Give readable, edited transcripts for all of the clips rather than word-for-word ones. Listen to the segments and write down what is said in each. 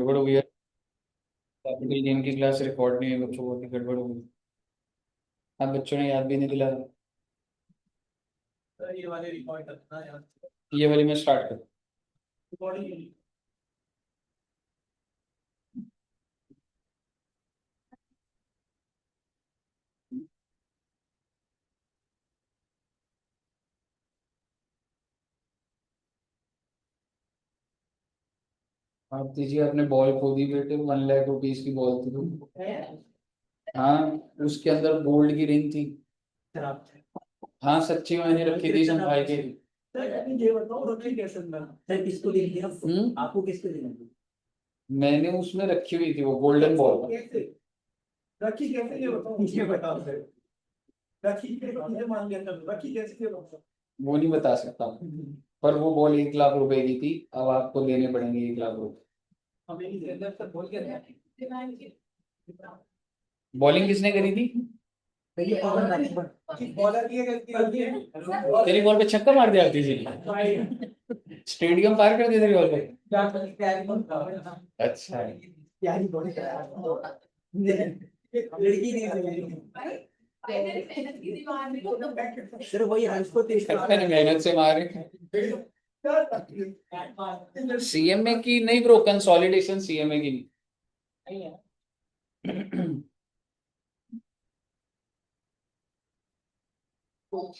गड़बड़ हुई है। कैपिटल गेन की क्लास रिकॉर्ड नहीं है, बच्चों को की गड़बड़ हुई। अब बच्चों ने याद भी नहीं दिलाया। ये वाले रिकॉर्ड करना यार। ये वाली मैं स्टार्ट कर। रिकॉर्डिंग आप दीजिए, आपने बॉल खो दी बेटे, 1 लाख रुपीज की बॉल थी तो। हाँ, उसके अंदर गोल्ड की रिंग थी। खराब थे। हाँ सच्ची मैंने रखी थी संभाल के। सर अभी ये बताओ रखी कैसे ना सर किसको दी थी आपको किसको दी थी? मैंने उसमें रखी हुई थी वो गोल्डन बॉल। कैसे रखी कैसे ये बताओ सर। रखी कैसे मुझे मान लिया था रखी कैसे ये बताओ। वो नहीं बता सकता, पर वो बॉल 1 लाख रुपए की थी। अब आपको देने पड़ेंगे 1 लाख रुपए। हमें नहीं अंदर से बोल के बॉलिंग किसने करी थी? बॉलर की गलती होती है। तेरी बॉल पे छक्का मार दिया जी। स्टेडियम पार कर दिया तेरी बॉल पे। अच्छा है। प्यारी बॉडी लड़की नहीं सर वही हर्ष को मैंने मेहनत से मारे। सीएमए की नहीं ब्रो, कंसोलिडेशन सीएमए की नहीं।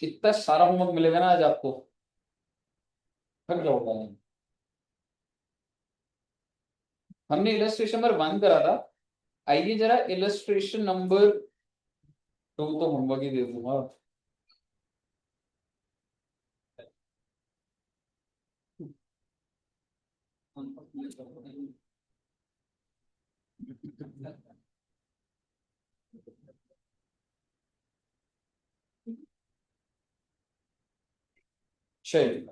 इतना सारा होमवर्क मिलेगा ना आज आपको, थक जाओगे। हमने इलस्ट्रेशन नंबर 1 करा था। आइए जरा इलस्ट्रेशन नंबर 2 तो होमवर्क ही दे दूंगा। चलिए,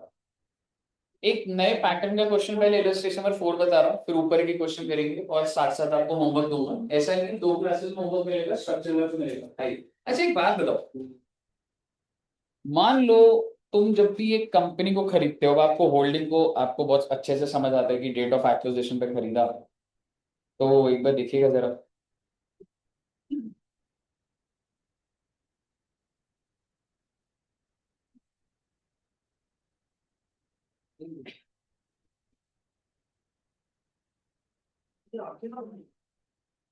एक नए पैटर्न का क्वेश्चन, पहले इलस्ट्रेशन नंबर 4 बता रहा हूँ, फिर ऊपर के क्वेश्चन करेंगे और साथ साथ आपको होमवर्क दूंगा। ऐसा नहीं 2 क्लासेस में होमवर्क मिलेगा, स्ट्रक्चर वर्क मिलेगा। आइए, अच्छा एक बात बताओ, मान लो तुम जब भी एक कंपनी को खरीदते हो, अब आपको होल्डिंग को आपको बहुत अच्छे से समझ आता है कि डेट ऑफ एक्विजिशन पे खरीदा, तो एक बार देखिएगा जरा।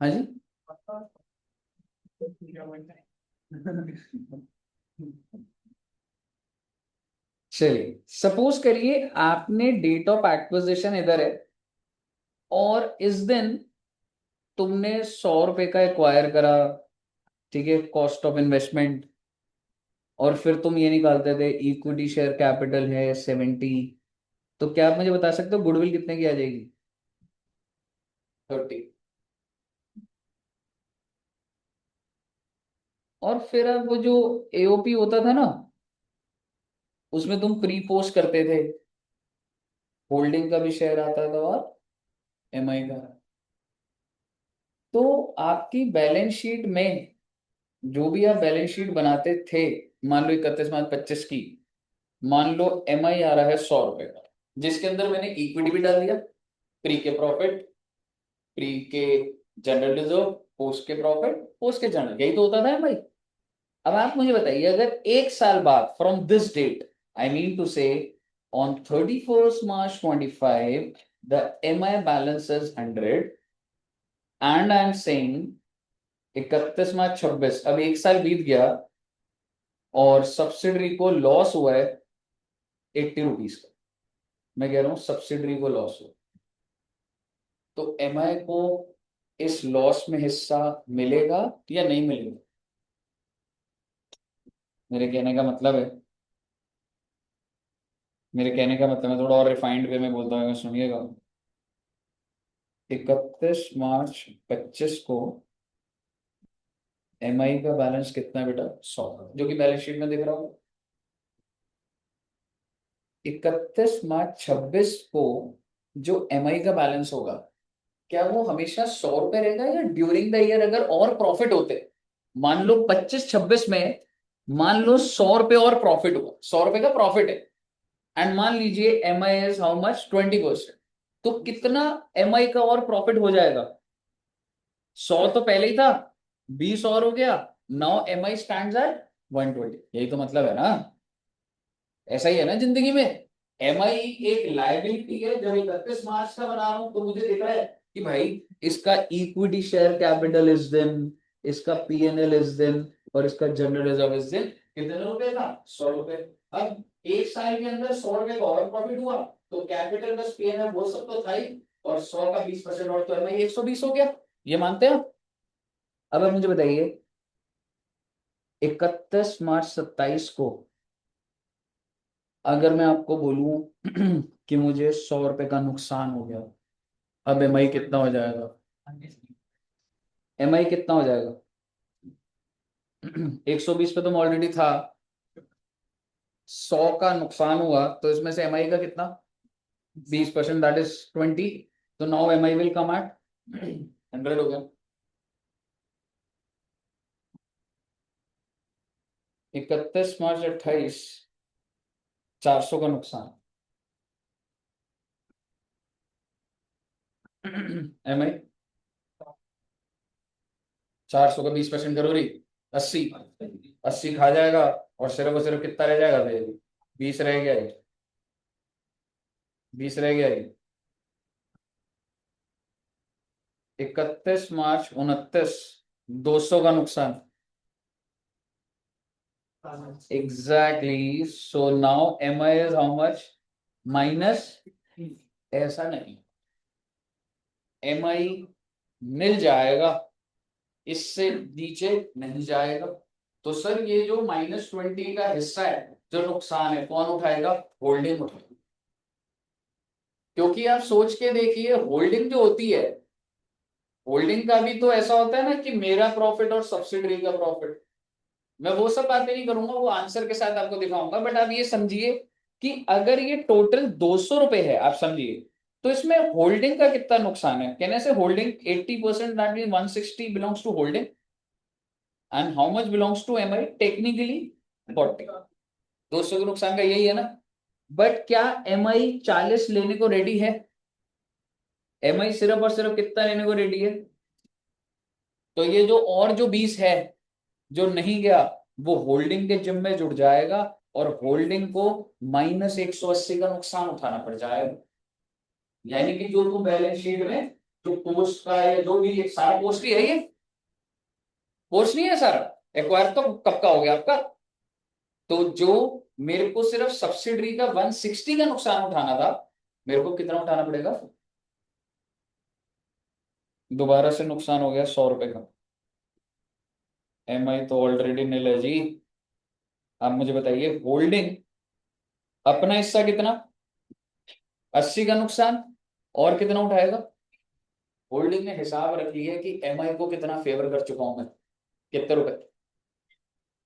हाँ जी। चलिए, सपोज करिए आपने डेट ऑफ एक्विजिशन इधर है, और इस दिन तुमने 100 रुपए का एक्वायर करा, ठीक है, कॉस्ट ऑफ इन्वेस्टमेंट। और फिर तुम ये निकालते थे इक्विटी शेयर कैपिटल है 70। तो क्या आप मुझे बता सकते हो गुडविल कितने की आ जाएगी? 30। और फिर अब वो जो एओपी होता था ना, उसमें तुम प्री पोस्ट करते थे, होल्डिंग का भी शेयर आता था और एमआई का। तो आपकी बैलेंस शीट में जो भी आप बैलेंस शीट बनाते थे, मान लो 31 मार्च 25 की, मान लो एमआई आ रहा है 100 रुपए का, जिसके अंदर मैंने इक्विटी भी डाल दिया, प्री के प्रॉफिट, प्री के जनरल रिजर्व, पोस्ट के प्रॉफिट, पोस्ट के जनरल, यही तो होता था एमआई। अब आप मुझे बताइए, अगर 1 साल बाद from this date, I mean to say on 31st March 25 the MI balance is 100, and I am saying 31 March 26, अब 1 साल बीत गया और सब्सिडरी को लॉस हुआ है 80 रुपीज का। मैं कह रहा हूं सब्सिडरी को लॉस हुआ, तो एमआई को इस लॉस में हिस्सा मिलेगा या नहीं मिलेगा? मेरे कहने का मतलब है, मेरे कहने का मतलब, मैं थोड़ा और रिफाइंड वे में बोलता हूँ, सुनिएगा। 31 मार्च 25 को एमआई का बैलेंस कितना है बेटा? 100, जो कि बैलेंस शीट में दिख रहा हूँ। 31 मार्च 26 को जो एमआई का बैलेंस होगा, क्या वो हमेशा 100 रुपए रहेगा, या ड्यूरिंग द ईयर अगर और प्रॉफिट होते, मान लो 25-26 में, मान लो 100 रुपए और प्रॉफिट हुआ, 100 रुपए का प्रॉफिट है, एंड मान लीजिए M I is how much, 20%, तो कितना एमआई का और प्रॉफिट हो जाएगा? 100 तो पहले ही था, 20 और हो गया, नाउ एमआई स्टैंड्स एट 120। यही तो मतलब है ना, ऐसा ही है ना जिंदगी में। एमआई एक लायबिलिटी है। जब 31 मार्च का बना रहा हूं तो मुझे दिख रहा है कि भाई इसका इक्विटी शेयर कैपिटल इस दिन, इसका पीएनएल इस दिन, और इसका जनरल रिजर्व इस दिन। कितने रुपए था? 100 रुपए। अब एक साल के अंदर 100 रुपए का और प्रॉफिट हुआ, तो कैपिटल प्लस पीएनएल वो सब तो था ही, और 100 का 20% और, तो एमआई 120 हो गया। ये मानते हैं आप? अब आप मुझे बताइए, 31 मार्च 27 को अगर मैं आपको बोलूं कि मुझे 100 रुपए का नुकसान हो गया, अब एमआई कितना हो जाएगा? एमआई कितना हो जाएगा? 120 पे तो ऑलरेडी था, 100 का नुकसान हुआ, तो इसमें से एमआई का कितना? 20%, दैट इज 20। तो now MI will come at 100 हो गया। 31 मार्च 28, 400 का नुकसान, एमआई 400 का 20% करोगी, 80। 80 खा जाएगा, और सिर्फ कितना रह जाएगा फिर? 20 रह गया ये, 20 रह गया ये। 31 मार्च 29, 200 का नुकसान। Exactly, so now M I is how much? Minus. ऐसा नहीं, एम आई मिल जाएगा, इससे नीचे नहीं जाएगा। तो सर ये जो -20 का हिस्सा है, जो नुकसान है, कौन उठाएगा? होल्डिंग उठाएगा। क्योंकि आप सोच के देखिए, होल्डिंग जो होती है, होल्डिंग का भी तो ऐसा होता है ना कि मेरा प्रॉफिट और सब्सिडरी का प्रॉफिट। मैं वो सब बातें नहीं करूंगा, वो आंसर के साथ आपको दिखाऊंगा, बट आप ये समझिए कि अगर ये टोटल 200 रुपए है, आप समझिए, तो इसमें होल्डिंग का कितना नुकसान है? कहने से holding 80%, that mean 160 belongs to holding, and how much belongs to MI? Technically 40। 200 के नुकसान का यही है ना। बट क्या एमआई 40 लेने को रेडी है? एमआई सिर्फ और सिर्फ कितना लेने को रेडी है? तो ये जो और जो 20 है जो नहीं गया, वो होल्डिंग के जिम में जुड़ जाएगा, और होल्डिंग को -180 का नुकसान उठाना पड़ जाएगा। यानी कि जो तुम बैलेंस शीट में जो पोस्ट का है, जो भी एक सारा पोस्ट ही है, ये पोस्ट नहीं है सारा, एक्वायर तो कब का हो गया आपका। तो जो मेरे को सिर्फ सब्सिडरी का 160 का नुकसान उठाना था, मेरे को कितना उठाना पड़ेगा? दोबारा से नुकसान हो गया 100 रुपए का। एमआई तो ऑलरेडी नील है जी। आप मुझे बताइए, होल्डिंग अपना हिस्सा कितना? 80 का नुकसान, और कितना उठाएगा? होल्डिंग ने हिसाब रख लिया कि एमआई को कितना फेवर कर चुका हूं मैं, कितने रुपए?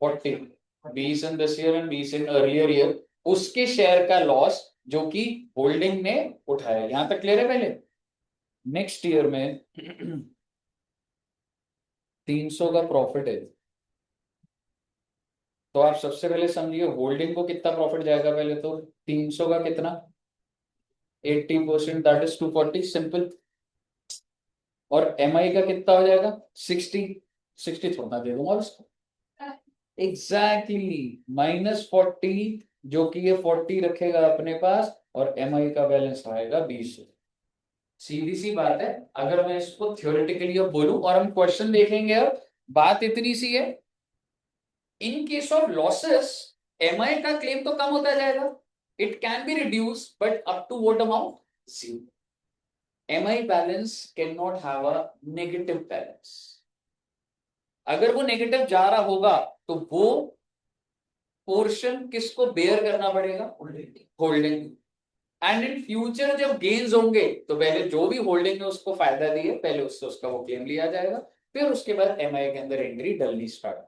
40। 20 in this year and 20 in earlier year, उसके शेयर का लॉस जो कि होल्डिंग ने उठाया। यहां तक क्लियर है? पहले नेक्स्ट ईयर में 300 का प्रॉफिट है, तो आप सबसे पहले समझिए होल्डिंग को कितना प्रॉफिट जाएगा। पहले तो 300 का कितना? 80%, दैट इज 240, सिंपल। और एमआई का कितना हो जाएगा? 60। 60 थोड़ा दे दूंगा उसको। एग्जैक्टली, -40, जो कि ये 40 रखेगा अपने पास, और एमआई का बैलेंस आएगा 20। सीधी सी बात है। अगर मैं इसको थ्योरेटिकली अब बोलूं, और हम क्वेश्चन देखेंगे, अब बात इतनी सी है, in case of losses MI का क्लेम तो कम होता जाएगा, it can be reduce, but up to what amount? Zero. MI balance can not have a negative balance. अगर वो नेगेटिव जा रहा होगा, तो वो पोर्शन किसको बेयर करना पड़ेगा? होल्डिंग। एंड इन फ्यूचर जब गेन्स होंगे, तो पहले जो भी होल्डिंग ने उसको फायदा दिया, पहले उससे उसका वो क्लेम लिया जाएगा, फिर उसके बाद एमआई के अंदर एंट्री डलनी स्टार्ट।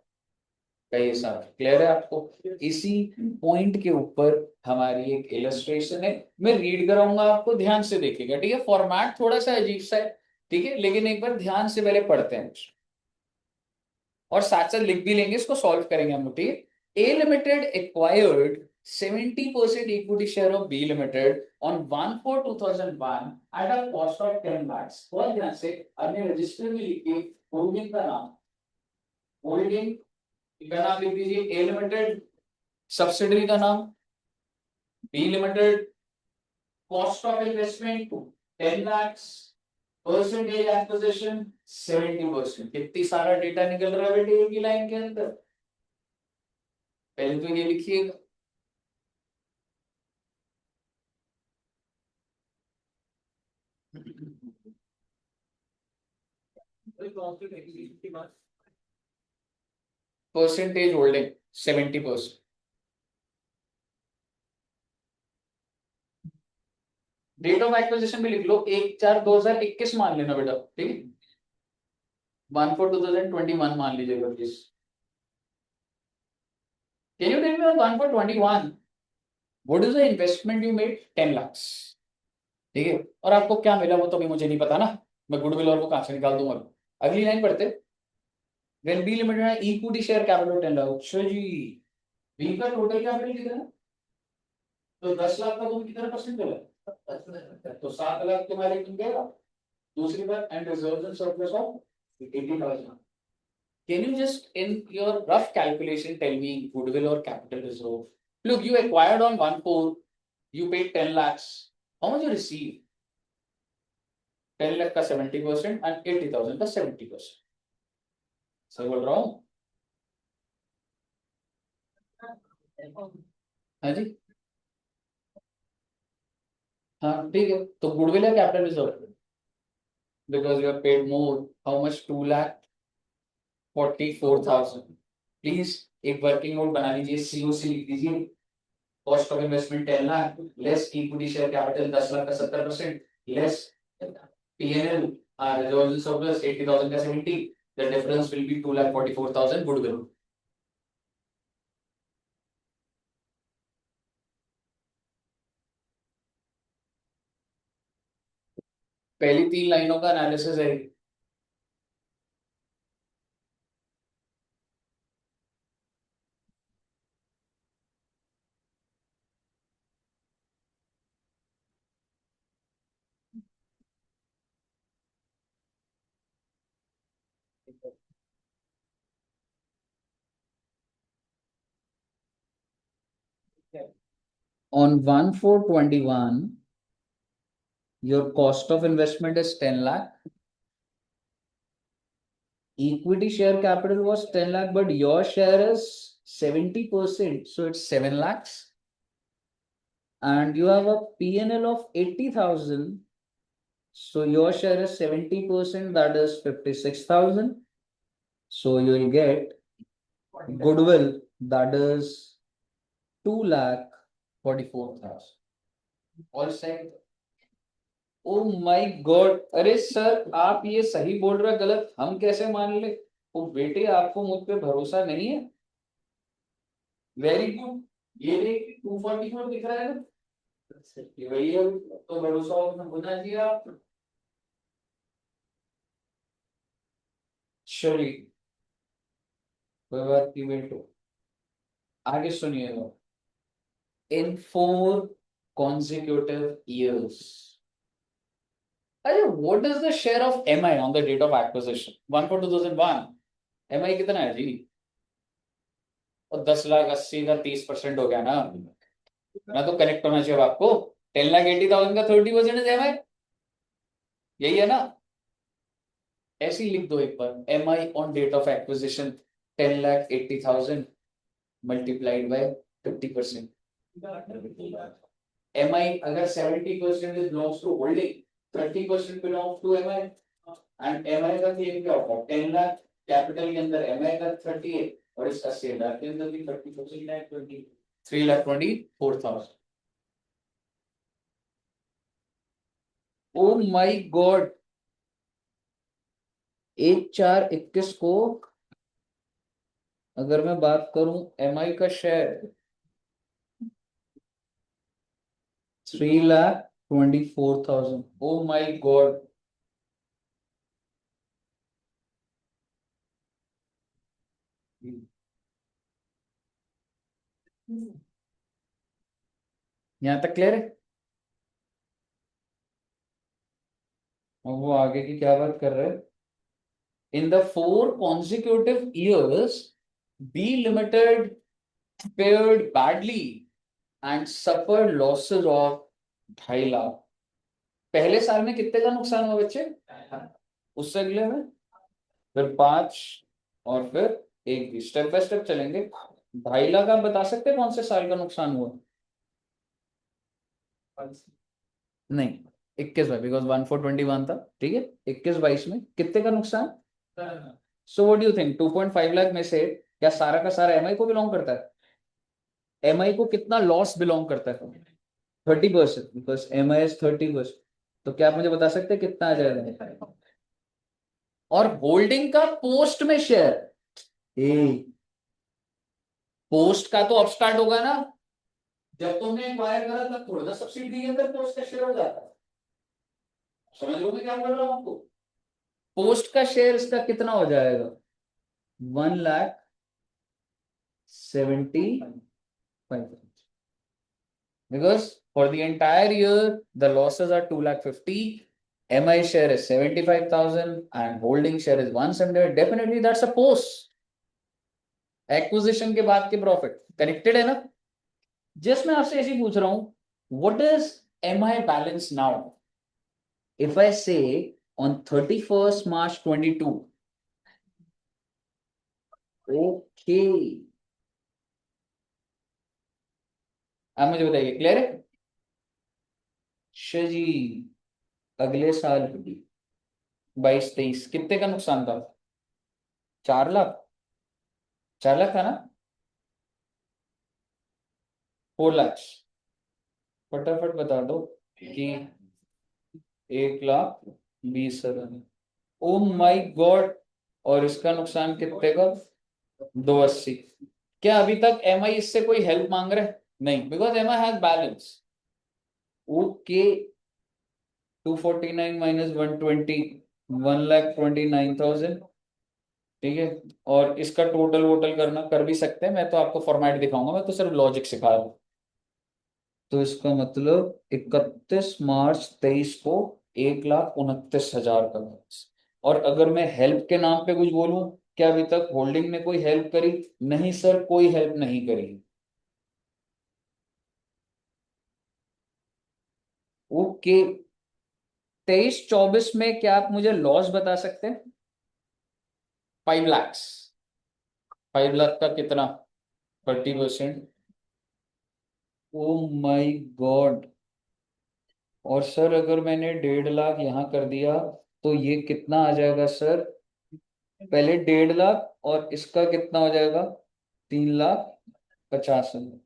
ये सब क्लियर है आपको? इसी पॉइंट के ऊपर हमारी एक इलस्ट्रेशन है, मैं रीड कराऊंगा आपको, ध्यान से देखिएगा, ठीक है? फॉर्मेट थोड़ा सा अजीब सा है, ठीक है, लेकिन एक बार ध्यान से पहले पढ़ते हैं, और साथ साथ लिख भी लेंगे, इसको सॉल्व करेंगे हम लोग, ठीक है? ए limited acquired 70% equity share of B Limited on 1/4/2001 at a cost of 10 lakhs। बहुत ध्यान से अपने रजिस्टर में लिखिए होल्डिंग का नाम, होल्डिंग का नाम लिख दीजिए, ए लिमिटेड सब्सिडरी का नाम, B limited, cost of investment 10 lakhs, percentage acquisition 70%। कितनी सारा डेटा निकल रहा है बेटे एक ही लाइन के अंदर। पहले तो ये लिखिएगा, percentage holding 70%। Date of acquisition भी लिख लो, 1/4/2021 मान लेना बेटा, ठीक है, 1/4/2021 मान लीजिएगा please. Can you tell me on 1/4/21 what is the investment you made? 10 lakhs, ठीक है, और आपको क्या मिला वो तो अभी मुझे नहीं पता ना, मैं गुडविल और वो कहां से निकाल दूंगा। अगली लाइन पढ़ते, when B limited है इक्विटी शेयर कैपिटल 10 लाख। अच्छा जी, बी का टोटल कैपिटल कितना है? तो 10 लाख का तुम कितना परसेंट मिला? तो 7 लाख तुम्हारे तुम गया। दूसरी बात, and reserves and surplus of 80,000। Can you just in your rough calculation tell me goodwill or capital reserve? Look, you acquired on 1/4, you paid 10 lakhs. How much you receive? 10 lakh का 70% and 80,000 का 70%। Sir बोल रहा हूँ? हाँ जी, हाँ ठीक है, तो गुडविल है capital reserve? Because you have paid more. How much? 2,44,000। Please एक वर्किंग नोट बना लीजिए, सीओसी लिख दीजिए, cost of investment 10 lakh less equity share capital 10 lakh का 70% less PNL reserves and surplus 80,000 का 70, the difference will be 2,44,000 goodwill. पहली 3 लाइनों का एनालिसिस है। On 1/4/21 your cost of investment is 10 lakh, equity share capital was 10 lakh, but your share is 70%, so it's 7 lakhs, and you have a PNL of 80,000, so your share is 70%, that is 56,000, so you will get goodwill, that is 2,44,000। All set? O my God, अरे sir आप ये सही बोल रहे गलत हम कैसे मान ले? ओ बेटे आपको मुझ पे भरोसा नहीं है? वेरी गुड, ये देख 244 दिख रहा है ना, ये वही है, तो भरोसा होना चाहिए आप। चलिए कोई बात नहीं बेटो, आगे सुनिएगा। इन 4 consecutive years, अरे what is the share of MI on the date of acquisition? 1/4/2001 MI कितना है जी? और 10,80,000 का 30% हो गया ना, ना तो कनेक्ट होना चाहिए आपको। 10,80,000 का 30% है एमआई, यही है ना? ऐसे ही लिख दो एक बार, MI on date of acquisition 10,80,000 multiplied by 50%। MI अगर 70% belongs to holding, 30% belongs to MI, and MI का क्लेम क्या होगा? 10 लाख कैपिटल के अंदर एमआई का 38 और इसका 6 लाख के अंदर भी 30%, 3,24,000। ओ माय गॉड, 1/4/21 को अगर मैं बात करूं एमआई का शेयर 3,24,000। ओ माय गॉड, यहां तक क्लियर है? और वो आगे की क्या बात कर रहे हैं? In the 4 consecutive years B Limited fared badly and suffered losses of 2.5 lakh. पहले साल में कितने का नुकसान हुआ बच्चे? उससे अगले में फिर 5 और फिर 1 भी। स्टेप बाय स्टेप चलेंगे। 2.5 लाख आप बता सकते हैं कौन से साल का नुकसान हुआ? नहीं, 21 में, बिकॉज 1421 था। ठीक है, 21-22 में कितने का नुकसान? So what do you think, 2.5 lakh में से क्या सारा का सारा एमआई को बिलोंग करता है? एमआई को कितना लॉस बिलोंग करता है? 30%, बिकॉज एमआई इज 30%। तो क्या आप मुझे बता सकते हैं कितना आ जाएगा? और होल्डिंग का पोस्ट में शेयर, ए पोस्ट का तो अब स्टार्ट होगा ना, जब तुमने एक्वायर करा तब थोड़ा सा सब्सिडी के अंदर पोस्ट का शेयर हो जाता है। समझ लो मैं क्या बोल रहा हूं आपको? पोस्ट का शेयर इसका कितना हो जाएगा? 1,75,000, because for the entire year the losses are 2,50,000, MI share is 75,000 and holding share is 170. Definitely that's a post acquisition के बाद के प्रॉफिट। कनेक्टेड है ना? जस्ट मैं आपसे ऐसे ही पूछ रहा हूं, what is MI balance now if I से ऑन 31st March 22? ओके, आप मुझे बताइए, क्लियर है? अच्छा जी, अगले साल 22-23 कितने का नुकसान था? 4 लाख। 4 लाख था ना? 4 लाख। फटाफट बता दो कि 1,20,000। ओ माई गॉड। और इसका नुकसान कितने का? 280। क्या अभी तक एमआई इससे कोई हेल्प मांग रहा है? नहीं, because MI has balance. Okay, 249 minus 120, 1,29,000। ठीक है, और इसका टोटल वोटल करना कर भी सकते हैं, मैं तो आपको फॉर्मेट दिखाऊंगा, मैं तो सिर्फ लॉजिक सिखा रहा हूं। तो इसका मतलब 31 मार्च 23 को 1,29,000 का बैलेंस। और अगर मैं हेल्प के नाम पे कुछ बोलूं, क्या अभी तक होल्डिंग ने कोई हेल्प करी? नहीं सर, कोई हेल्प नहीं करी। ओके, 23-24 में क्या आप मुझे लॉस बता सकते हैं? 5 लाख। 5 लाख का कितना? 30%। ओ माई गॉड। और सर अगर मैंने 1.5 लाख यहाँ कर दिया तो ये कितना आ जाएगा सर? पहले 1.5 लाख और इसका कितना हो जाएगा? 3,50,000।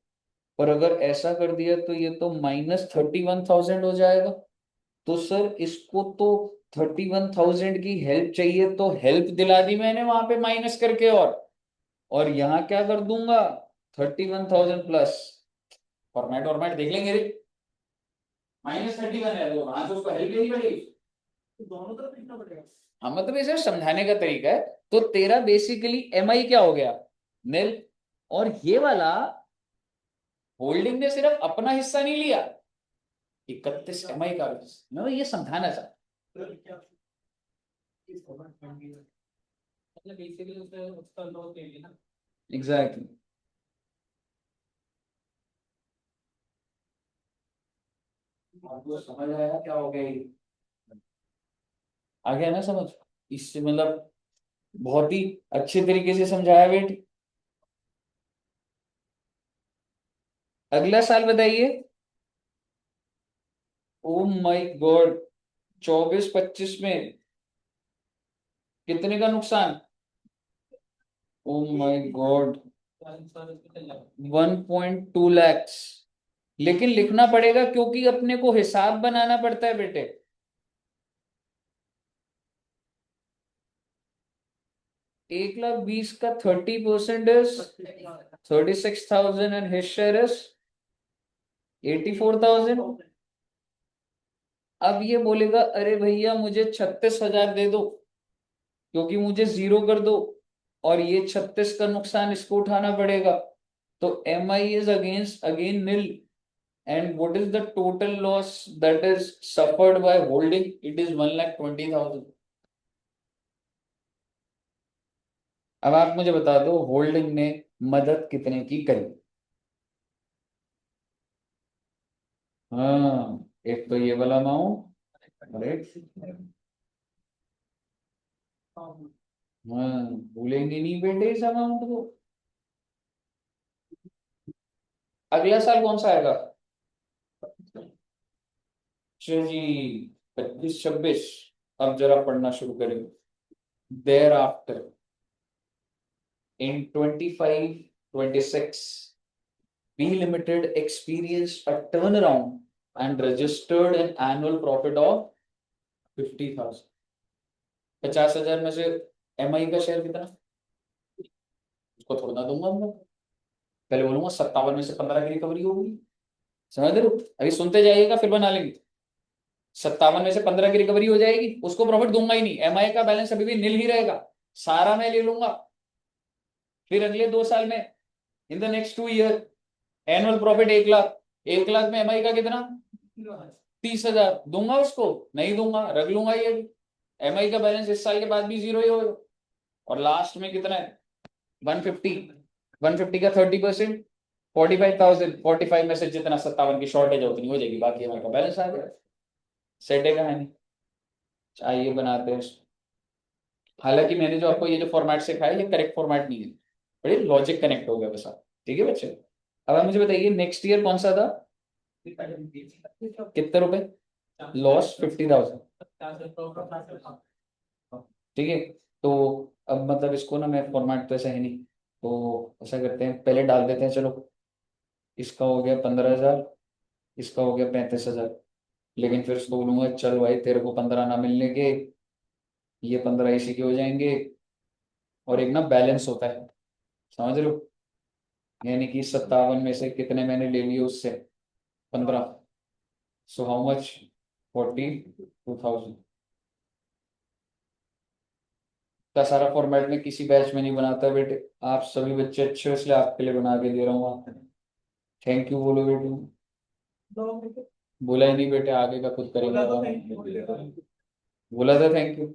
और अगर ऐसा कर दिया तो ये तो -31,000 हो जाएगा। तो सर इसको तो 31,000 की हेल्प चाहिए, तो हेल्प दिला दी मैंने वहां पे माइनस करके। और यहाँ क्या कर दूंगा? 31,000 प्लस। फॉर्मेट फॉर्मेट देख लेंगे रे। -31 है तो वहां से उसको हेल्प लेनी पड़ेगी। दोनों तरफ लिखना पड़ेगा। हाँ, मतलब ये सिर्फ समझाने का तरीका है। तो तेरा बेसिकली एमआई क्या हो गया? नील। और ये वाला होल्डिंग ने सिर्फ अपना हिस्सा नहीं लिया, 31 एमआई का भी। मैं ये समझाना चाहता। मतलब बेसिकली उसने उसका लॉस ले लिया ना। एग्जैक्टली। आपको समझ आया क्या हो गया ये? आ गया ना समझ? इससे मतलब बहुत ही अच्छे तरीके से समझाया बेटी। अगला साल बताइए। ओ माय गॉड, 24-25 में कितने का नुकसान? ओ माय गॉड, 1.2 lakhs। लेकिन लिखना पड़ेगा क्योंकि अपने को हिसाब बनाना पड़ता है बेटे। 1,20,000 का 30% is 36,000 and his share is 84,000। अब ये बोलेगा अरे भैया मुझे 36,000 दे दो क्योंकि मुझे जीरो कर दो, और ये 36 का नुकसान इसको उठाना पड़ेगा। तो M I is against again nil. And what is the total loss that is suffered by holding? It is 1,20,000. अब आप मुझे बता दो होल्डिंग ने मदद कितने की करी। हाँ, एक तो ये वाला अमाउंट, राइट। हाँ, भूलेंगे नहीं बेटे इस अमाउंट को। अगला साल कौन सा आएगा? अच्छा जी, 25-26। अब जरा पढ़ना शुरू करेंगे। Thereafter in 25-26, B Limited experienced a turnaround and registered an annual profit of 50,000। 50,000 में से MI का शेयर कितना? उसको थोड़ा ना दूंगा मैं, पहले बोलूंगा 57 में से 15 की रिकवरी होगी। समझ रहे हो? अभी सुनते जाइएगा फिर बना लेंगे। 57 में से 15 की रिकवरी हो जाएगी, उसको प्रॉफिट दूंगा ही नहीं, MI का बैलेंस अभी भी नील ही रहेगा, सारा मैं ले लूंगा। फिर अगले 2 साल में, in the next 2 year, annual profit 1 lakh. 1 lakh में MI का कितना? 30,000 दूंगा उसको? नहीं दूंगा, रख लूंगा ये। MI का बैलेंस इस साल के बाद भी 0 ही होगा। और लास्ट में कितना है? 150। 150 का 30%, 45,000। 45 में से जितना 57 की शॉर्टेज है उतनी हो जाएगी, बाकी MI का बैलेंस आ गया। सेट है कहानी। आइए बनाते हैं। हालांकि मैंने जो आपको ये जो फॉर्मेट सिखाया ये करेक्ट फॉर्मेट नहीं है, बड़े लॉजिक कनेक्ट हो गया बस आप। ठीक है बच्चे, अब आप मुझे बताइए नेक्स्ट ईयर कौन सा था? कितने रुपए लॉस? 50,000। ठीक है, तो अब मतलब इसको ना, मैं फॉर्मेट तो ऐसा है नहीं, तो ऐसा करते हैं पहले डाल देते हैं। चलो, इसका हो गया 15,000, इसका हो गया 35,000। लेकिन फिर उसको बोलूंगा चल भाई तेरे को 15 ना मिलने के, ये 15 इसी के हो जाएंगे। और एक ना बैलेंस होता है, समझ रहे हो? यानी कि 57 में से कितने मैंने ले लिए उससे? 15। सो हाउ मच? 42,000 का सारा फॉर्मेट में किसी बैच में नहीं बनाता बेटे, आप सभी बच्चे अच्छे हो इसलिए आपके लिए बना के दे रहा हूँ। थैंक यू बोलो बेटे। बोला ही नहीं बेटे, आगे का खुद करेंगे। बोला था थैंक यू?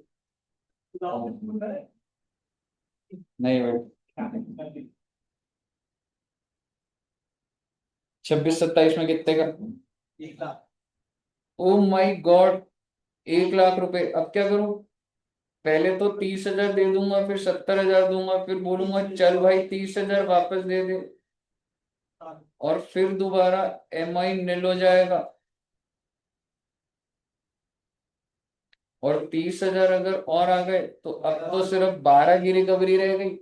नहीं बेटे। 26-27 में कितने का? 1 लाख। ओ माई गॉड, 1 लाख रुपए। अब क्या करूं? पहले तो 30,000 दे दूंगा, फिर 70,000 दूंगा, फिर बोलूंगा चल भाई 30,000 वापस दे दे, और फिर दोबारा MI नील हो जाएगा। और 30,000 अगर और आ गए तो अब तो सिर्फ 12 की रिकवरी रह गई।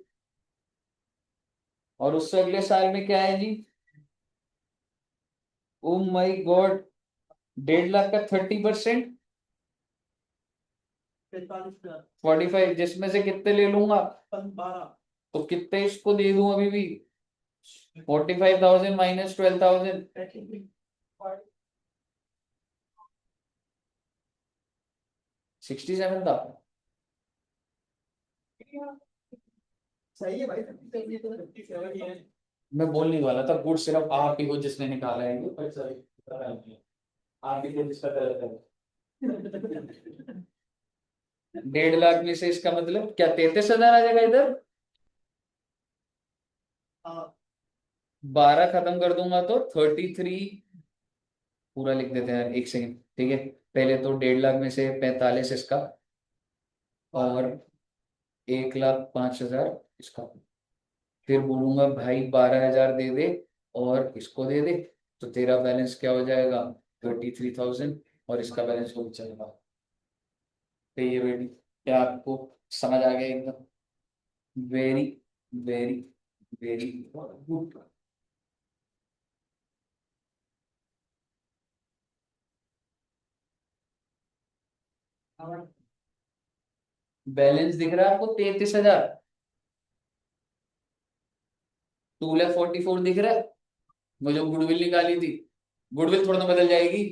और उससे अगले साल में क्या है जी? ओ माई गॉड, 1.5 लाख का 30%, 45, जिसमें से कितने ले लूंगा? 12। तो कितने इसको दे दूं अभी भी? 45,000 माइनस 12,000, 67 था। सही है भाई, 57 ही है। मैं बोलने वाला था गुड सिर्फ आप ही हो जिसने निकाला है ये, पर सही आप ही हो जिसका गलत है। 1.5 लाख में से इसका मतलब क्या 33,000 आ जाएगा इधर? 12 खत्म कर दूंगा तो 33। पूरा लिख देते हैं यार, एक सेकंड। ठीक है, पहले तो 1.5 लाख में से 45 इसका, और 1,05,000 इसका। फिर बोलूंगा भाई 12,000 दे दे और इसको दे दे, तो तेरा बैलेंस क्या हो जाएगा? 33,000, और इसका बैलेंस हो जाएगा। तो ये बेटी, क्या आपको समझ आ गया एकदम? Very very very good. Balance दिख रहा है आपको? 33,000। 2,44,000 दिख रहा है? वो जो गुडविल निकाली थी, गुडविल थोड़ा ना बदल जाएगी।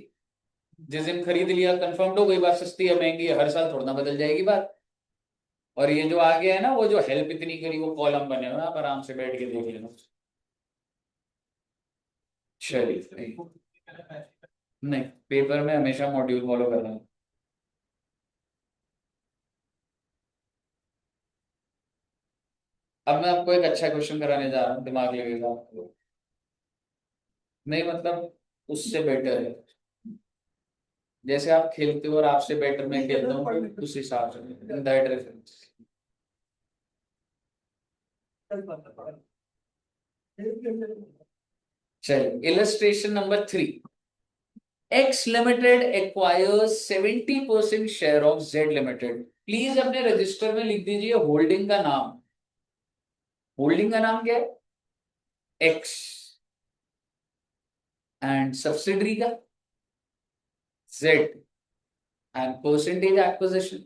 जिस दिन खरीद लिया कंफर्म्ड हो गई बात, सस्ती है महंगी है हर साल थोड़ा ना बदल जाएगी बात। और ये जो आ गया है ना, वो जो हेल्प इतनी करी, वो कॉलम बने हुए हैं, आप आराम से बैठ के देख लेना। चलिए, नहीं, पेपर में हमेशा मॉड्यूल फॉलो करना है। अब मैं आपको एक अच्छा क्वेश्चन कराने जा रहा हूँ, दिमाग लगेगा आपको। नहीं मतलब उससे बेटर है, जैसे आप खेलते हो और आपसे बेटर मैं खेलता हूँ, उस हिसाब से दैट रेफरेंस। चलिए, illustration number 3। X Limited acquires 70% share of Z Limited। Please अपने रजिस्टर में लिख दीजिए होल्डिंग का नाम। होल्डिंग का नाम क्या है? X। एंड सब्सिडरी का Z। एंड परसेंटेज एक्विजिशन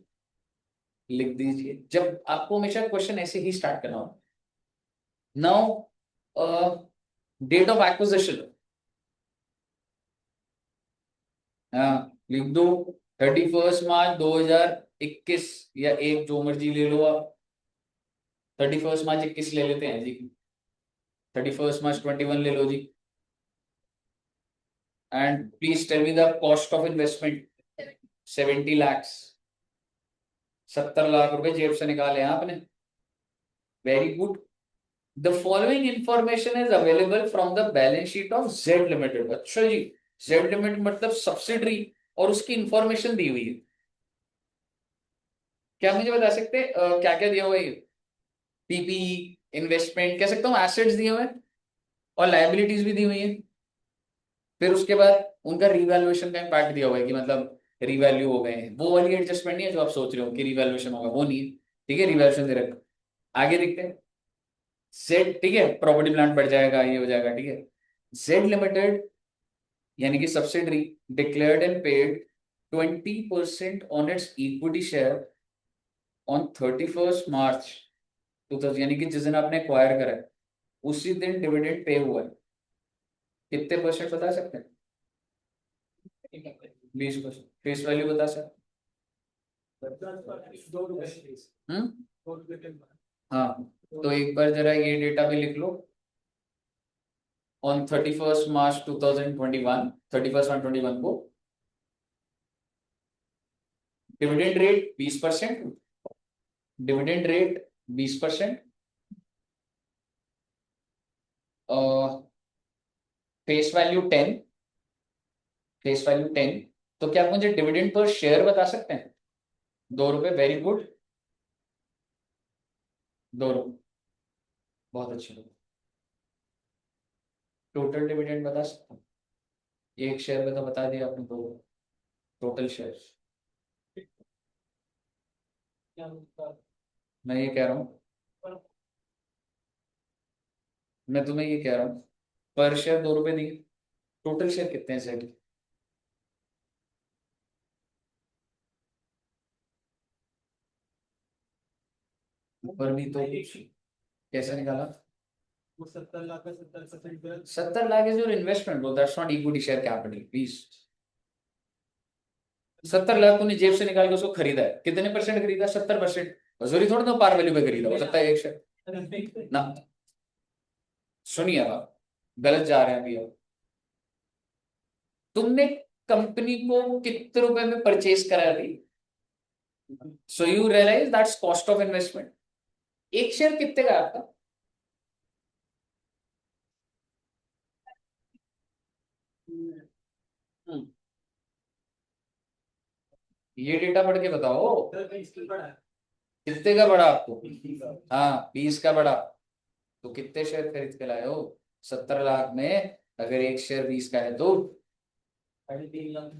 लिख दीजिए। जब आपको हमेशा क्वेश्चन ऐसे ही स्टार्ट करना हो। नाउ डेट ऑफ एक्विजिशन, हाँ लिख दो 31 मार्च 2021, या एक जो मर्जी ले लो आप। 31 मार्च 21 ले लेते हैं जी, 31 मार्च 21 ले लो जी। And please tell me the cost of investment. 70 lakhs, 70 lakh रुपए जेब से निकाले हैं आपने। Very good. The following information is available from the balance sheet of Z limited. अच्छा जी, जेड लिमिटेड मतलब सब्सिडरी, और उसकी इंफॉर्मेशन दी हुई है। क्या मुझे बता सकते हैं क्या क्या दिया हुआ है? पीपीई, इन्वेस्टमेंट कह सकता हूँ, एसेट्स दिए हुए हैं और लाइबिलिटीज भी दी हुई है। फिर उसके बाद उनका रिवैल्यूएशन का इम्पैक्ट दिया हुआ है कि मतलब रिवैल्यू हो गए हैं। वो वाली एडजस्टमेंट नहीं है जो आप सोच रहे हो कि रिवैल्यूएशन होगा, वो नहीं है। ठीक है, रिवैल्यूएशन दे रखा। आगे देखते हैं। जेड, ठीक है, प्रॉपर्टी प्लांट बढ़ जाएगा, ये हो जाएगा, ठीक है। जेड लिमिटेड यानी कि subsidiary declared and paid 20% on it's equity share on 31 मार्च 2000, यानी कि जिस दिन आपने एक्वायर करा है उसी दिन डिविडेंड पे हुआ है। कितने परसेंट बता सकते हैं? 20%। फेस वैल्यू बता सकते हैं? हाँ, तो एक बार जरा ये डेटा भी लिख लो। ऑन 31 मार्च 2021, 31 मार्च 2021 को dividend rate 20%, dividend rate 20%, face value 10, face value 10। तो क्या आप मुझे डिविडेंड पर शेयर बता सकते हैं? 2 रुपए। वेरी गुड, 2 रुपए, बहुत अच्छे। टोटल डिविडेंड बता सकते हैं? एक शेयर में तो बता दिया आपने, 2। टोटल शेयर मैं ये कह रहा हूँ, मैं तुम्हें ये कह रहा हूँ, पर शेयर 2 रुपए दिए। टोटल शेयर कितने हैं सेट? ऊपर भी तो कुछ कैसे निकाला? वो 70 लाख का 70%। 70 lakh is your investment bro, that's not equity share capital please. 70 lakh तूने जेब से निकाल के उसको खरीदा है, कितने परसेंट खरीदा? 70%। जरूरी थोड़ा ना पार वैल्यू पे खरीदा, हो सकता है एक शेयर ना। सुनिए आप, गलत जा रहे हैं अभी आप। तुमने कंपनी को कितने रुपए में परचेज करा अभी? So you realise that's cost of investment. एक शेयर कितने का है आपका? हम्म, ये डेटा पढ़ के बताओ कितने का पड़ा आपको। हाँ, 20 का पड़ा। तो कितने शेयर खरीद के लाए हो? 70 लाख में अगर एक शेयर 20 का है तो 3.5 लाख,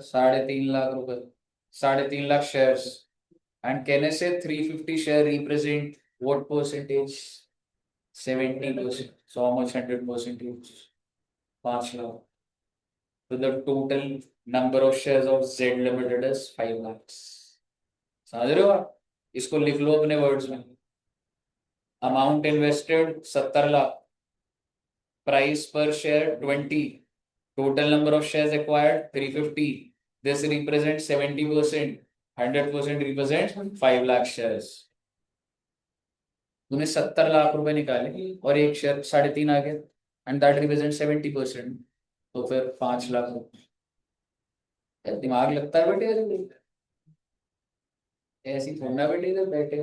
3.5 लाख रुपए, 3.5 लाख शेयर्स। एंड कहने से 350 share represent what percentage? 70%। So how much 100%? 5 lakh. तो the total number of shares of Z limited is 5 lakhs। समझ रहे हो आप? इसको लिख लो अपने वर्ड्स में। अमाउंट इन्वेस्टेड 70 लाख, प्राइस पर share 20, total number of shares acquired 350, this represents 70%, 100% represents 5 lakh shares। तूने 70 लाख रुपए निकाले और एक शेयर 3.5 आ गया, एंड दैट रिप्रेजेंट 70%। तो फिर 5 लाख। दिमाग लगता है बेटे, ऐसी थोड़ी ना बेटे इधर बैठे।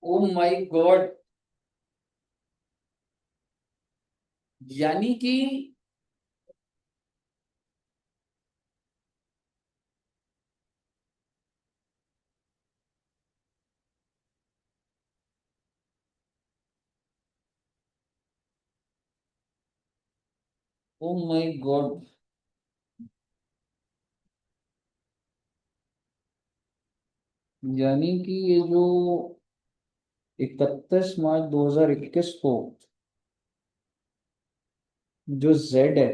ओ माय गॉड, यानी कि ओ माय गॉड, यानी कि ये जो 31 मार्च 2021 को जो जेड है,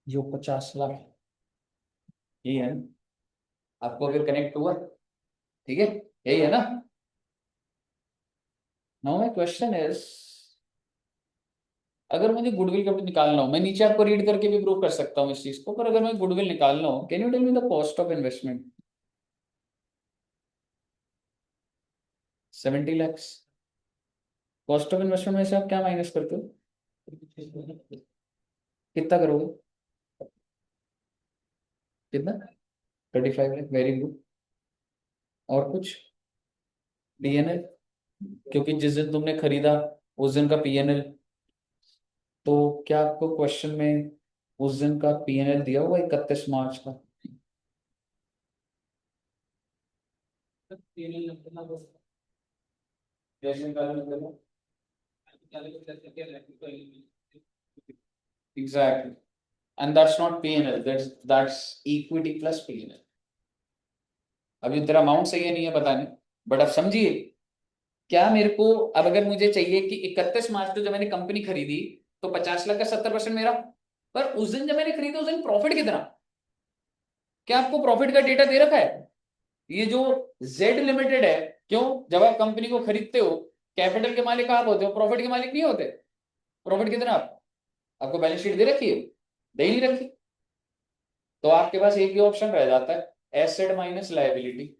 जो 50 लाख, यही है ना? आपको अगर कनेक्ट हुआ, ठीक है, यही है ना? नाउ माय क्वेश्चन इज, अगर मुझे गुडविल का निकालना हो, मैं नीचे आपको रीड करके भी प्रूव कर सकता हूँ इस चीज को, पर अगर मैं गुडविल निकालना हो, can you tell me the cost of investment? 70 lakhs. Cost of investment में से आप क्या माइनस करते हो? कितना करोगे? कितना? 35 लाख, वेरी गुड। और कुछ? पीएनएल, क्योंकि जिस दिन तुमने खरीदा उस दिन का पीएनएल, तो क्या आपको क्वेश्चन में उस दिन का पीएनएल दिया हुआ 31 मार्च का? कैसे निकालोगे? Exactly, and that's not PNL, that's equity plus PNL. अभी तेरा अमाउंट सही है नहीं है पता नहीं, बट अब समझिए, क्या मेरे को, अब अगर मुझे चाहिए कि 31 मार्च को जब मैंने कंपनी खरीदी तो 50 लाख का 70% मेरा, पर उस दिन जब मैंने खरीदा उस दिन प्रॉफिट कितना? क्या आपको प्रॉफिट का डेटा दे रखा है? ये जो जेड लिमिटेड है, क्यों, जब आप कंपनी को खरीदते हो, कैपिटल के मालिक आप होते हो, प्रॉफिट के मालिक नहीं होते। प्रॉफिट कितना आपको बैलेंस शीट दे रखी है? दे ही नहीं रखी। तो आपके पास एक ही ऑप्शन रह जाता है, एसेट माइनस लायबिलिटी।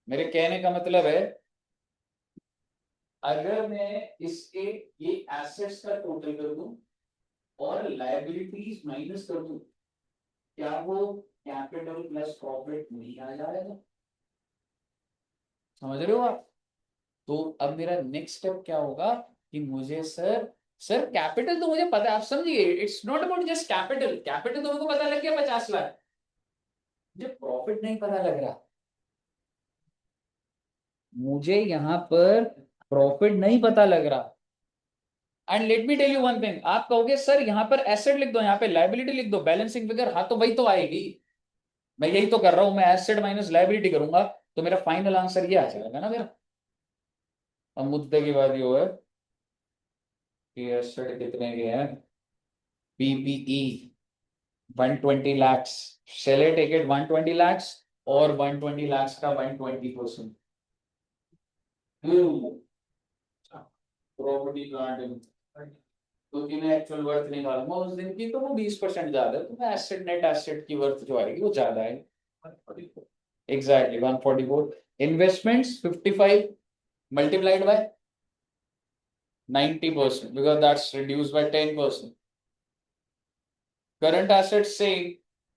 मेरे कहने का मतलब है, अगर मैं इसके ये एसेट्स का टोटल कर दूं और लायबिलिटीज माइनस कर दूं, क्या वो कैपिटल प्लस प्रॉफिट नहीं आ जाएगा? समझ रहे हो आप? तो अब मेरा नेक्स्ट स्टेप क्या होगा कि मुझे, सर कैपिटल तो मुझे पता है, आप समझिए, it's not about just capital, capital तो मुझे पता लग गया 50 लाख, मुझे प्रॉफिट नहीं पता लग रहा। मुझे यहाँ पर प्रॉफिट नहीं पता लग रहा। And let me tell you one thing, आप कहोगे सर यहाँ पर एसेट लिख दो, यहाँ पे लाइबिलिटी लिख दो, बैलेंसिंग फिगर, हाँ तो वही तो आएगी, मैं यही तो कर रहा हूं, मैं एसेट माइनस लाइबिलिटी करूंगा, तो मेरा फाइनल आंसर ये आ जाएगा ना मेरा। अब मुद्दे की बात ये है कि एसेट कितने के हैं, PPE 120 lakhs, shall take it 120 lakhs, और 120 लैक्स का 120%। प्रॉपर्टी प्लांट, तो इन्हें एक्चुअल वर्थ निकालूंगा उस दिन की, तो वो 20% ज्यादा है, तो मैं एसेट, नेट एसेट की वर्थ जो आएगी वो ज्यादा है। Exactly 144। Investments 55 multiplied by 90%, because that's reduced by 10%. Current assets से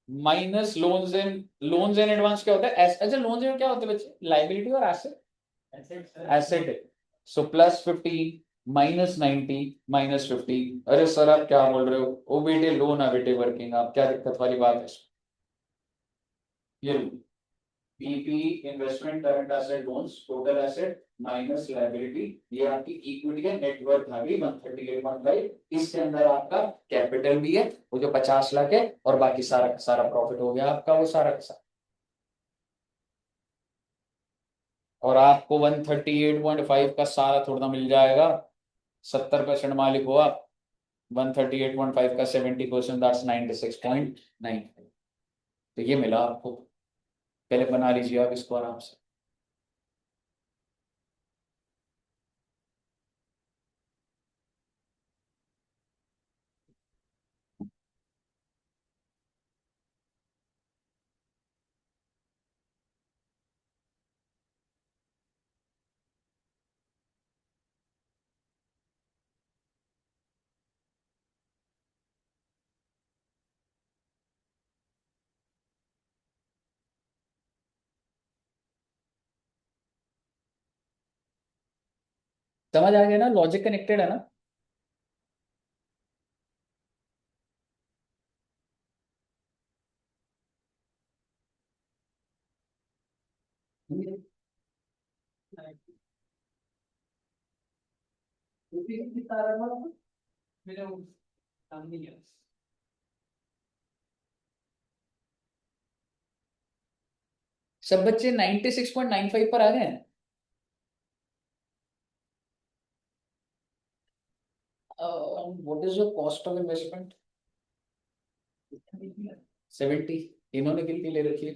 माइनस लोन्स एंड एडवांस क्या होता है? अच्छा, लोन्स एंड क्या होते हैं बच्चे? लाइबिलिटी और एसेट, एसेट है। सो +15 -90 -50। अरे सर आप क्या बोल रहे हो, ओ बेटे लोन है बेटे वर्किंग, आप क्या दिक्कत वाली बात है? ये PP, investment, current asset, loans, total asset minus liability, ये आपकी इक्विटी है, नेटवर्थ आ गई 138.5। इसके अंदर आपका कैपिटल भी है, वो जो 50 लाख है, और बाकी सारा का सारा प्रॉफिट हो गया आपका, वो सारा का सारा। और आपको 138.5 का सारा थोड़ा मिल जाएगा, 70% मालिक हो आप, 138.5 का 70%, दैट्स 96.9। तो ये मिला आपको, पहले बना लीजिए आप इसको आराम से। समझ आ गया ना, लॉजिक कनेक्टेड है ना। सब बच्चे 96.95 पर आ गए हैं। What is your cost of investment? 70। इन्होंने कितनी ले रखी है?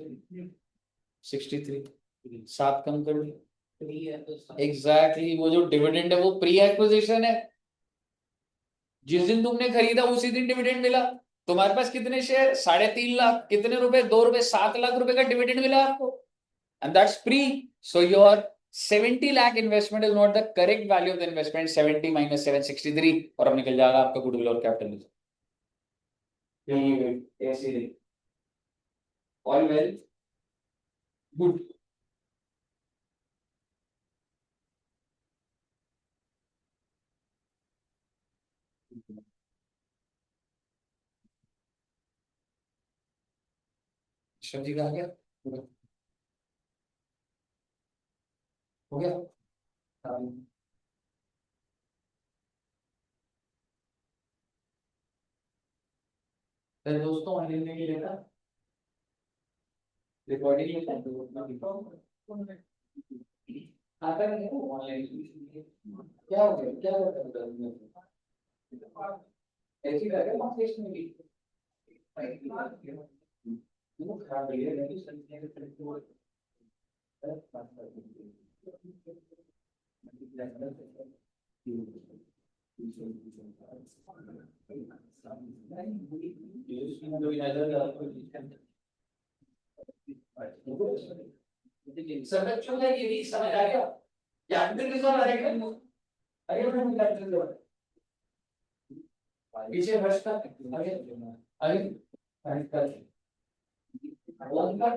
63। 7 कम कर दी। एग्जैक्टली, वो जो डिविडेंड है वो प्री एक्विजिशन है। जिस दिन तुमने खरीदा उसी दिन डिविडेंड मिला। तुम्हारे पास कितने शेयर? 3.5 लाख। कितने रुपए? 2 रुपए। 7 लाख रुपए का डिविडेंड मिला आपको। And that's pre. So your 70 lakh investment is not the correct value of the investment. 70 minus 763 और अब निकल जाएगा आपका गुडविल और कैपिटल। ऐसे ऑल वेल गुड। शिव जी का आ गया? हो गया? हाँ। तो दोस्तों ऑनलाइन में लेता रिकॉर्डिंग लेता है तो उतना आता नहीं है ऑनलाइन। क्या हो गया? क्या करता है? ऐसी करके मार्केट में भी वो खराब है लेकिन सब बच्चों का ये भी समझ आ गया। कैपिटल रिजर्व आ रहेगा। अरे मैंने कैपिटल रिजर्व पीछे वर्ष का आगे आगे आगे वन का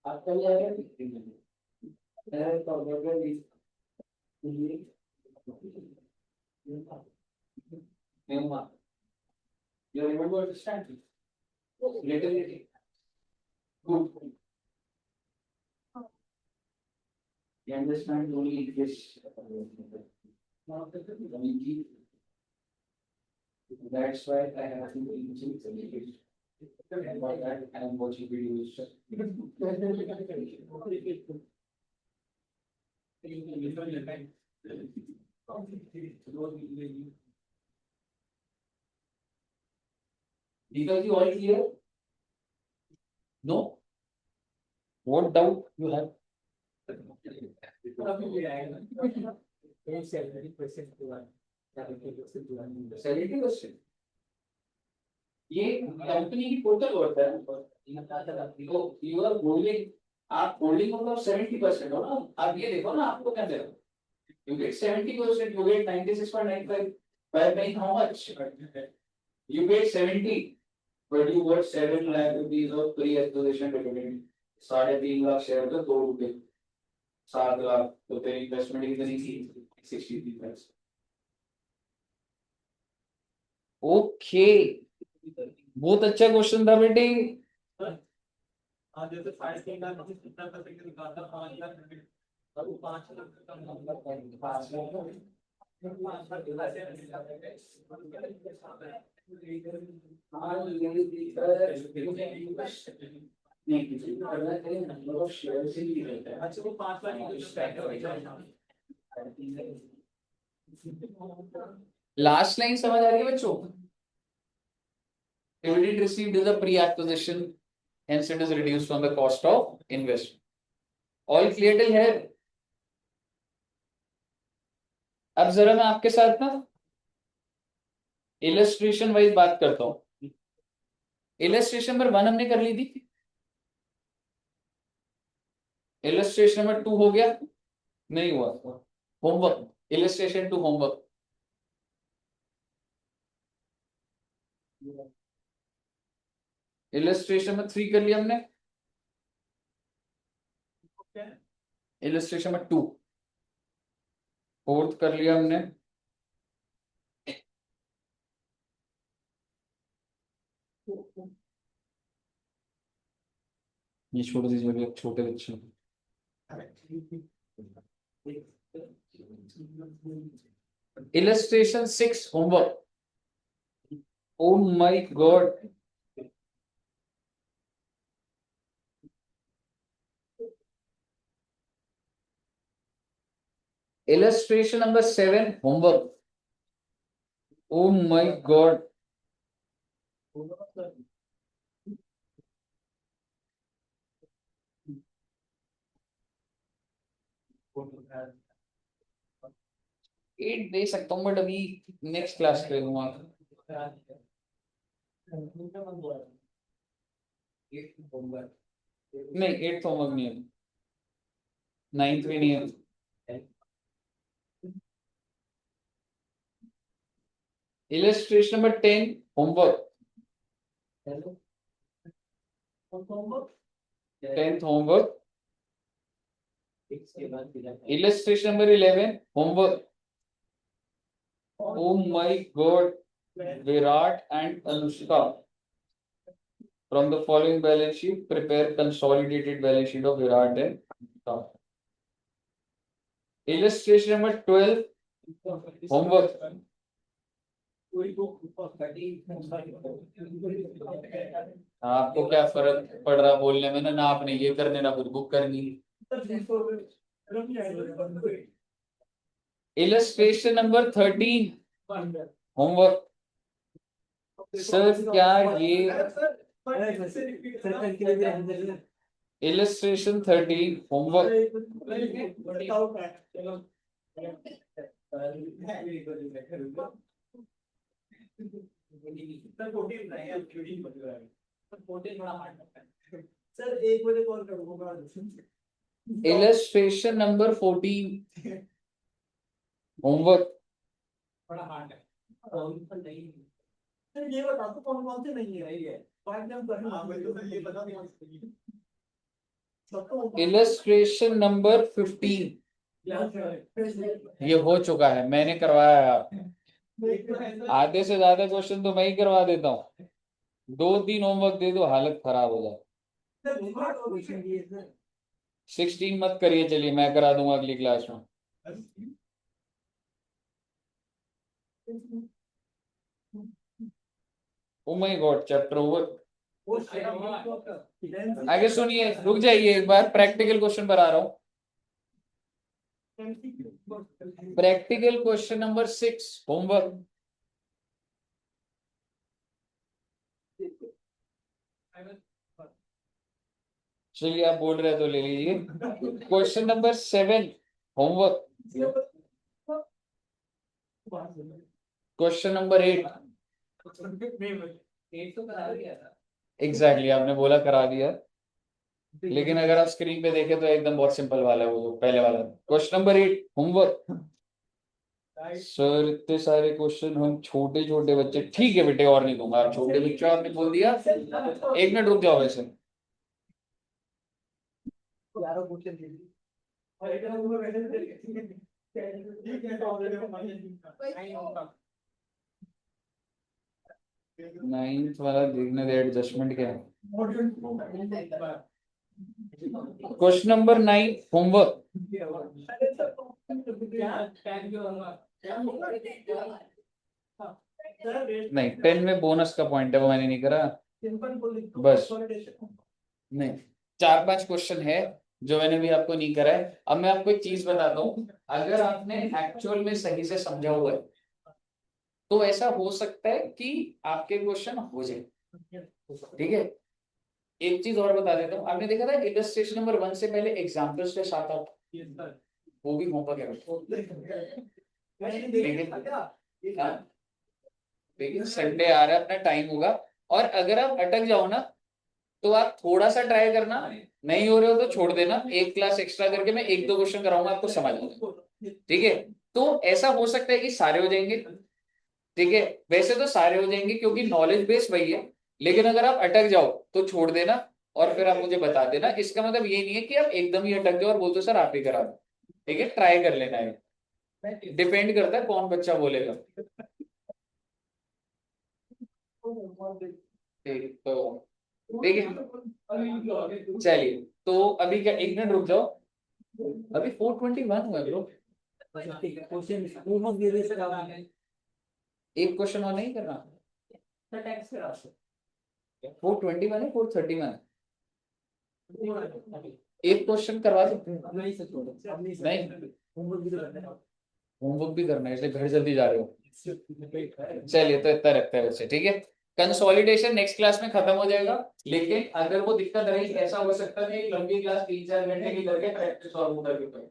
आपका ये आएगा। तो burger Neuma. You remember the stand? Little good. You understand only this. That's why I have to teach and by that I am watching videos. Because you all clear? No? What doubt you have? 70%। ये company की total worth है। तो you are holding, आप holding मतलब 70% हो ना। आप ये देखो ना, आपको क्या दे रहा हूँ। You get 70%, you get 96.95. By paying how much? You get 70, but you got 7 lakh rupees of pre-acquisition dividend. 3.5 lakh share का 2 रुपए। 7 लाख तो तेरी इन्वेस्टमेंट कितनी थी? 63 lakhs। ओके, बहुत अच्छा क्वेश्चन था बेटे। आज जैसे 5 लाख कितना कर सकते निकालता 5 लाख और वो 5 लाख का कम 5 लाख अच्छा वो 5 लाख लास्ट लाइन समझ आ रही है बच्चों? Dividend received is a pre-acquisition, hence it is reduced from the cost of investment. All clear till here? अब जरा मैं आपके साथ ना इलस्ट्रेशन वाइज बात करता हूं। इलस्ट्रेशन नंबर 1 हमने कर ली थी। इलस्ट्रेशन नंबर 2 हो गया? नहीं हुआ। Homework, illustration 2 homework. इलस्ट्रेशन में 3 कर लिया हमने। इलस्ट्रेशन नंबर 2, फोर्थ कर लिया हमने। ये छोड़ दीजिए अभी, छोटे बच्चे। Illustration 6 homework. Oh my god, illustration number 7 homework. Oh my god, eight दे सकता हूँ बट अभी नेक्स्ट क्लास ले लूंगा। नहीं, 8th होमवर्क नहीं है, 9th भी नहीं है। Illustration number 10 homework. 10th homework. Illustration number 11 homework. Oh my God, Virat and Anushka. From the following balance sheet, prepare consolidated balance sheet of Virat and Anushka. Illustration number 12 homework. आपको क्या फर्क पड़ रहा बोलने में ना आपने ये करने ना कुछ बुक करनी। Illustration number 13 homework. सर क्या ये इलस्ट्रेशन 13 होमवर्क। सर एक बजे कॉल करूंगा। Illustration number 14 homework. बड़ा हार्ड है। सर ये बता दो कौन कौन से नहीं है। इलस्ट्रेशन नंबर 15 ये हो चुका है, मैंने करवाया है आपने। आधे से ज्यादा क्वेश्चन तो मैं ही करवा देता हूँ, 2-3 होमवर्क दे दो हालत खराब हो जाए। 16 मत करिए, चलिए मैं करा दूंगा अगली क्लास में। ओ माय गॉड, चैप्टर ओवर। आगे सुनिए, रुक जाइए एक बार, प्रैक्टिकल क्वेश्चन पर आ रहा हूं। Practical question number 6 homework. चलिए आप बोल रहे तो ले लीजिए। Question number 7 homework. Question number 8 exactly आपने बोला करा दिया, लेकिन अगर आप स्क्रीन पे देखें तो एकदम बहुत सिंपल वाला है वो जो पहले वाला। Question number 8 homework. सर इतने सारे क्वेश्चन, हम छोटे छोटे बच्चे, ठीक है बेटे और नहीं दूंगा, आप छोटे बच्चों आपने बोल दिया। 1 मिनट रुक जाओ वैसे। नाइन्थ वाला देखने दे, एडजस्टमेंट क्या है। Question number 9 homework. नहीं, 10 में बोनस का पॉइंट है वो मैंने नहीं करा बस। नहीं, 4-5 क्वेश्चन है जो मैंने भी आपको नहीं करा है। अब मैं आपको एक चीज बताता हूँ, अगर आपने एक्चुअल में सही से समझा हुआ है तो ऐसा हो सकता है कि आपके क्वेश्चन हो जाए, ठीक है। एक चीज और बता देता हूँ, आपने देखा था इलस्ट्रेशन नंबर 1 से पहले एग्जाम्पल्स टेस्ट आता था, वो भी होमवर्क है। देखिए संडे आ रहा है, अपना टाइम होगा, और अगर आप अटक जाओ ना तो आप थोड़ा सा ट्राई करना, नहीं हो रहे हो तो छोड़ देना, एक क्लास एक्स्ट्रा करके मैं 1-2 क्वेश्चन कराऊंगा, आपको समझ आएगा, ठीक है। तो ऐसा हो सकता है कि सारे हो जाएंगे, ठीक है। वैसे तो सारे हो जाएंगे क्योंकि नॉलेज बेस वही है, लेकिन अगर आप अटक जाओ तो छोड़ देना, और फिर आप मुझे बता देना। इसका मतलब ये नहीं है कि आप एकदम ही अटक जाओ और बोलते सर आप ही करा दो, ठीक है, ट्राई कर लेना है, डिपेंड करता है कौन बच्चा बोलेगा। ठीक तो देखिए, चलिए तो अभी क्या, एक मिनट रुक जाओ, अभी 4:21 हुआ ब्रो, क्वेश्चन पूर्ण दे सर आप एक क्वेश्चन और नहीं करना, टैक्स करा 4:21 है 4:31 है, एक क्वेश्चन करवा सकते हैं। नहीं सर अब नहीं नहीं, होमवर्क भी तो करना है होमवर्क भी करना है इसलिए घर जल्दी जा रहे हो। चलिए तो इतना रखते हैं वैसे, ठीक है। कंसोलिडेशन नेक्स्ट क्लास में खत्म हो जाएगा, लेकिन अगर वो दिक्कत रही, ऐसा हो सकता है कि लंबी क्लास 3-4 घंटे की करके प्रैक्टिस और वो करके करो,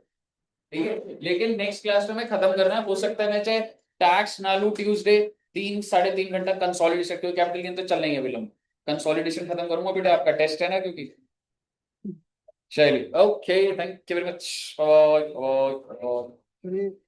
ठीक है। लेकिन नेक्स्ट क्लास में मैं खत्म करना है, हो सकता है मैं चाहे टैक्स ना लूं ट्यूसडे 3-3.5 घंटा कंसोलिडेशन, क्योंकि कैपिटल गेन तो चल नहीं है विलंब, कंसोलिडेशन खत्म करूंगा बेटा, आपका टेस्ट है ना क्योंकि। चलिए okay, thank you very much, bye bye.